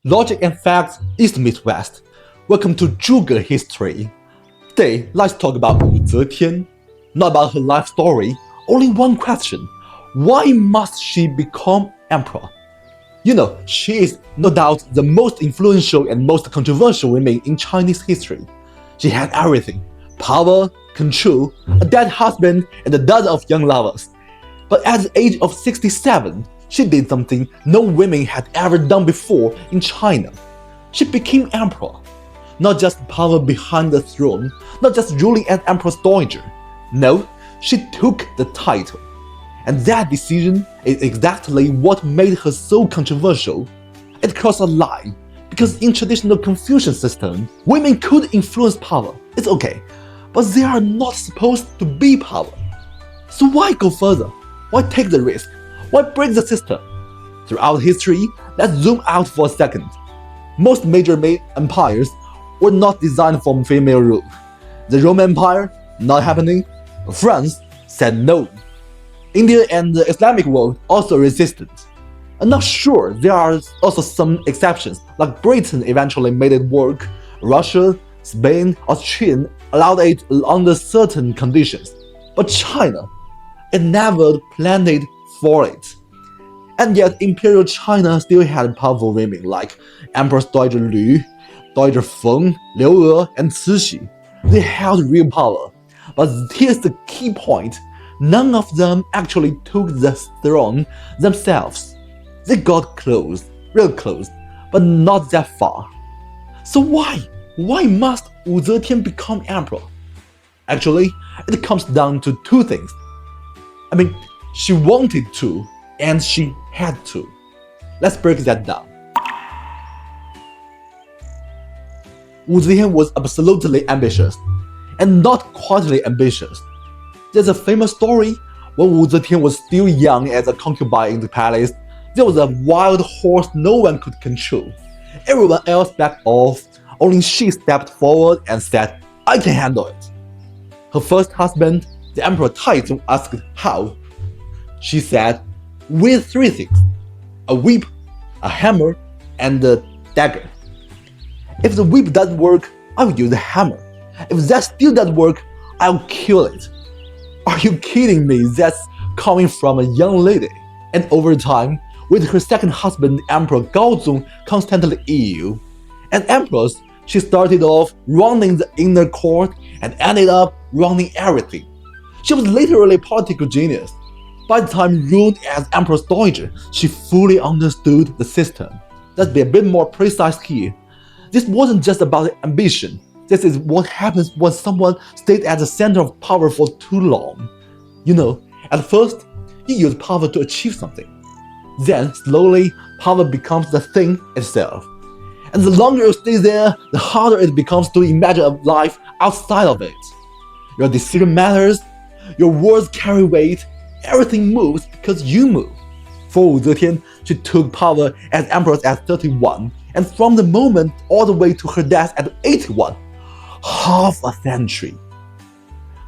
Logic and facts, East meets West. Welcome to Zhuge History. Today, let's talk about Wu Zetian. Not about her life story, only one question. Why must she become emperor? You know, she is no doubt the most influential and most controversial woman in Chinese history. She had everything: power, control, a dead husband, and a dozen of young lovers. But at the age of 67, she did something no women had ever done before in China. She became emperor. Not just power behind the throne, not just ruling as empress dowager. No, she took the title. And that decision is exactly what made her so controversial. It crossed a line, because in traditional Confucian system, women could influence power. It's okay, but they are not supposed to be power. So why go further? Why take the risk? Why break the system? Throughout history, let's zoom out for a second. Most major empires were not designed for female rule. The Roman Empire, not happening. France said no. India and the Islamic world also resisted. I'm not sure, there are also some exceptions, like Britain eventually made it work. Russia, Spain, Austria allowed it under certain conditions. But China, it never planned for it. And yet Imperial China still had powerful women like Empress Dowager Lu, Dowager Feng, Liu He, and Cixi. They held real power. But here's the key point: none of them actually took the throne themselves. They got close, real close, but not that far. So why? Why must Wu Zetian become emperor? Actually, it comes down to two things. She wanted to, and she had to. Let's break that down. Wu Zetian was absolutely ambitious, and not quietly ambitious. There's a famous story: when Wu Zetian was still young as a concubine in the palace, there was a wild horse no one could control. Everyone else backed off, only she stepped forward and said, "I can handle it." Her first husband, the Emperor Taizong, asked how. She said, "With three things: a whip, a hammer, and a dagger. If the whip doesn't work, I'll use the hammer. If that still doesn't work, I'll kill it." Are you kidding me? That's coming from a young lady. And over time, with her second husband, Emperor Gaozong, constantly ill, as empress, she started off running the inner court and ended up running everything. She was literally a political genius. By the time ruled as Empress Dowager, she fully understood the system. Let's be a bit more precise here. This wasn't just about ambition. This is what happens when someone stays at the center of power for too long. You know, at first, you use power to achieve something. Then, slowly, power becomes the thing itself. And the longer you stay there, the harder it becomes to imagine a life outside of it. Your decision matters, your words carry weight, everything moves because you move. For Wu Zetian, she took power as empress at 31, and from the moment all the way to her death at 81, half a century.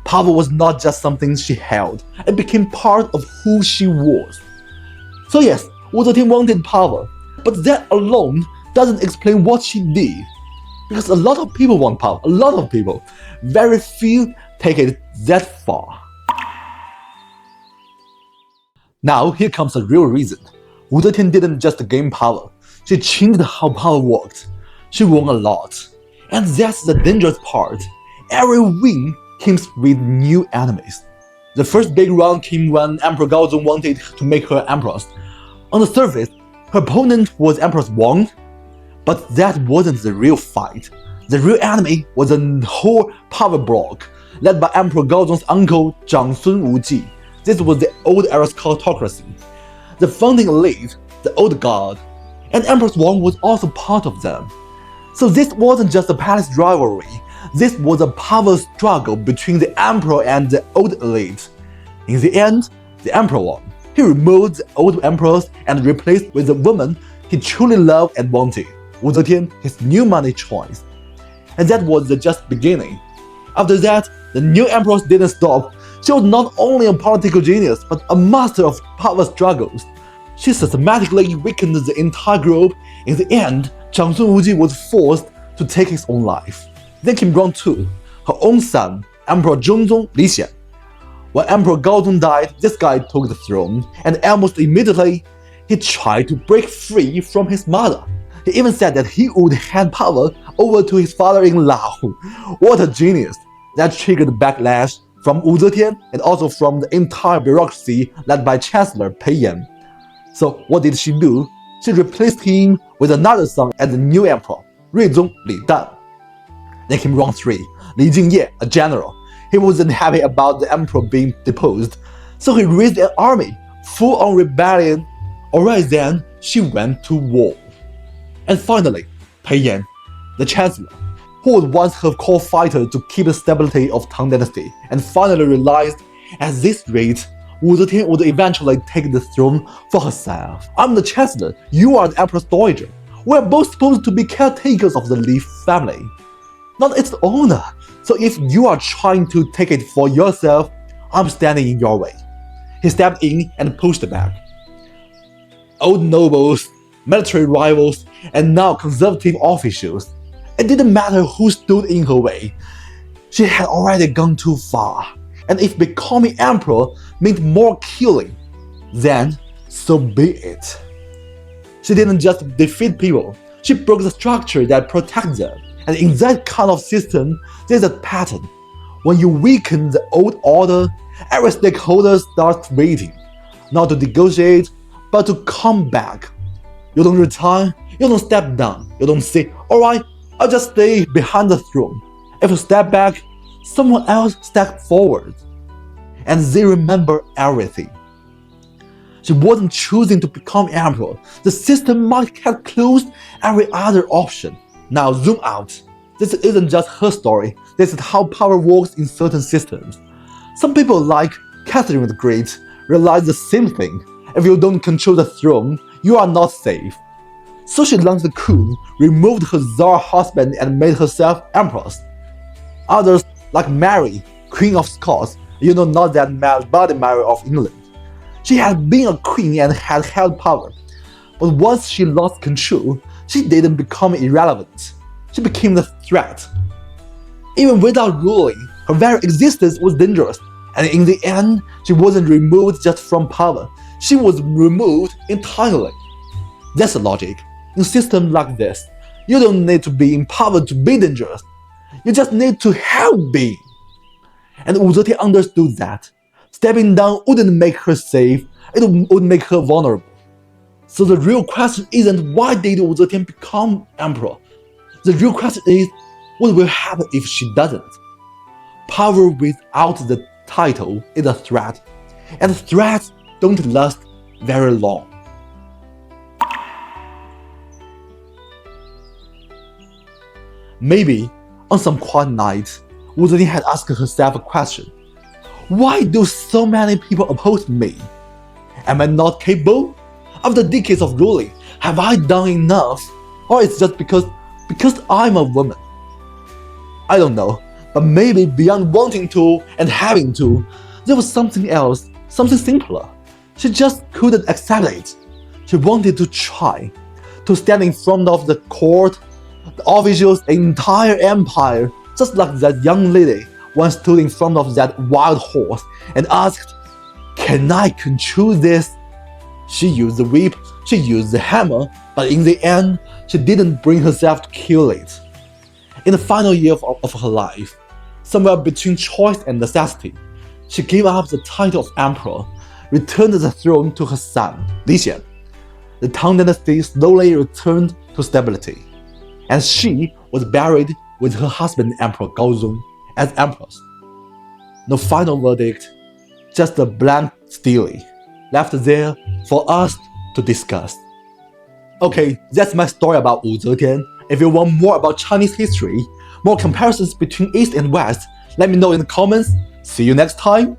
Power was not just something she held, it became part of who she was. So yes, Wu Zetian wanted power, but that alone doesn't explain what she did. Because a lot of people want power, a lot of people. Very few take it that far. Now here comes the real reason. Wu Zetian didn't just gain power, she changed how power worked. She won a lot. And that's the dangerous part. Every win comes with new enemies. The first big round came when Emperor Gaozong wanted to make her empress. On the surface, her opponent was Empress Wang, but that wasn't the real fight. The real enemy was a whole power block, led by Emperor Gaozong's uncle Zhangsun Wuji. This was the old aristocracy, the founding elite, the old guard, and Empress Wang was also part of them. So this wasn't just a palace rivalry, this was a power struggle between the emperor and the old elite. In the end, the emperor won. He removed the old empress and replaced with the woman he truly loved and wanted, Wu Zetian, his new money choice. And that was the just beginning. After that, the new empress didn't stop. She was not only a political genius, but a master of power struggles. She systematically weakened the entire group In the end,长孙Wuji was forced to take his own life. Then came round 2, her own son, Emperor Zhongzong Li Xian. When Emperor Gaozong died, this guy took the throne, and almost immediately, he tried to break free from his mother. He even said that he would hand power over to his father-in-law. What a genius! That triggered backlash from Wu Zetian and also from the entire bureaucracy led by Chancellor Pei Yan. So what did she do? She replaced him with another son as the new emperor, Ruizong Li Dan. Then came round 3, Li Jingye, a general. He wasn't happy about the emperor being deposed, so he raised an army, full-on rebellion. Alright then, she went to war. And finally, Pei Yan, the chancellor, who was once her core fighter to keep the stability of Tang Dynasty, and finally realized at this rate, Wu Zetian would eventually take the throne for herself. I'm the chancellor, you are the emperor's dowager. We're both supposed to be caretakers of the Li family, not its owner. So if you are trying to take it for yourself, I'm standing in your way. He stepped in and pushed back. Old nobles, military rivals, and now conservative officials. It didn't matter who stood in her way. She had already gone too far. And if becoming emperor meant more killing, then so be it. She didn't just defeat people, she broke the structure that protects them. And in that kind of system, there's a pattern. When you weaken the old order, every stakeholder starts waiting, not to negotiate, but to come back. You don't retire, you don't step down, you don't say, alright, I'll just stay behind the throne. If you step back, someone else steps forward. And they remember everything. She wasn't choosing to become emperor. The system might have closed every other option. Now zoom out. This isn't just her story. This is how power works in certain systems. Some people like Catherine the Great realize the same thing. If you don't control the throne, you are not safe. So she launched the coup, removed her Tsar husband and made herself empress. Others, like Mary, Queen of Scots, not that Mary but the Mary of England. She had been a queen and had held power. But once she lost control, she didn't become irrelevant. She became the threat. Even without ruling, her very existence was dangerous. And in the end, she wasn't removed just from power. She was removed entirely. That's the logic. In systems like this, you don't need to be in power to be dangerous. You just need to have being. And Wu Zetian understood that. Stepping down wouldn't make her safe, it would make her vulnerable. So the real question isn't why did Wu Zetian become emperor? The real question is what will happen if she doesn't? Power without the title is a threat, and threats don't last very long. Maybe on some quiet night, Wu Zetian had asked herself a question. Why do so many people oppose me? Am I not capable? After decades of ruling, have I done enough? Or it's just because I'm a woman? I don't know, but maybe beyond wanting to and having to, there was something else, something simpler. She just couldn't accept it. She wanted to try, to stand in front of the court, the officials, the entire empire, just like that young lady once stood in front of that wild horse and asked, "Can I control this?" She used the whip, she used the hammer, but in the end, she didn't bring herself to kill it. In the final year of her life, somewhere between choice and necessity, she gave up the title of emperor, returned the throne to her son, Li Xian. The Tang Dynasty slowly returned to stability, and she was buried with her husband Emperor Gaozong as empress. No final verdict, just a blank stele left there for us to discuss. Okay, that's my story about Wu Zetian. If you want more about Chinese history, more comparisons between East and West, let me know in the comments. See you next time.